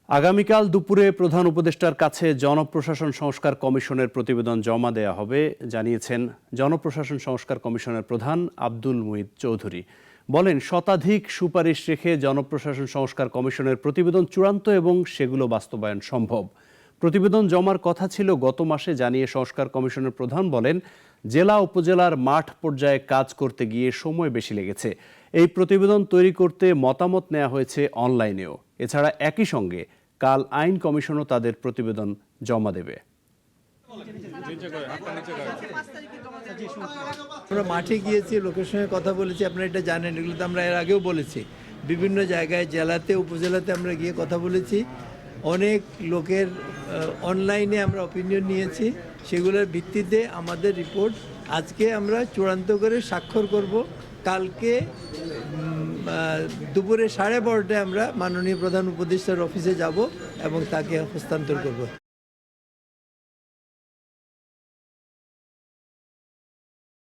আগামীকাল দুপুরে প্রধান উপদেষ্টার কাছে জনপ্রশাসন সংস্কার কমিশনের প্রতিবেদন জমা দেয়া হবে জানিয়েছেন জনপ্রশাসন সংস্কার কমিশনের প্রধান আব্দুল মুঈদ চৌধুরী। বলেন, শতাধিক সুপারিশ রেখে জনপ্রশাসন সংস্কার কমিশনের প্রতিবেদন চূড়ান্ত এবং সেগুলো বাস্তবায়ন সম্ভব। প্রতিবেদন জমার কথা ছিল গত মাসে, জানিয়ে সংস্কার কমিশনের প্রধান বলেন, জেলা উপজেলার মাঠ পর্যায়ে কাজ করতে গিয়ে সময় বেশি লেগেছে। এই প্রতিবেদন তৈরি করতে মতামত নেওয়া হয়েছে অনলাইনেও। এছাড়া একই সঙ্গে কাল আইন কমিশনও তাদের প্রতিবেদন জমা দেবে। আমরা মাঠে গিয়েছি, লোকের সঙ্গে কথা বলেছি, আপনারা এটা জানেন, এগুলো তো আমরা এর আগেও বলেছি। বিভিন্ন জায়গায় জেলাতে উপজেলাতে আমরা গিয়ে কথা বলেছি। অনেক লোকের অনলাইনে আমরা অপিনিয়ন নিয়েছি, সেগুলোর ভিত্তিতে আমাদের রিপোর্ট আজকে আমরা চূড়ান্ত করে স্বাক্ষর করব। কালকে দুপুরে 12:30টায় আমরা মাননীয় প্রধান উপদেষ্টার অফিসে যাব এবং তাকে হস্তান্তর করব।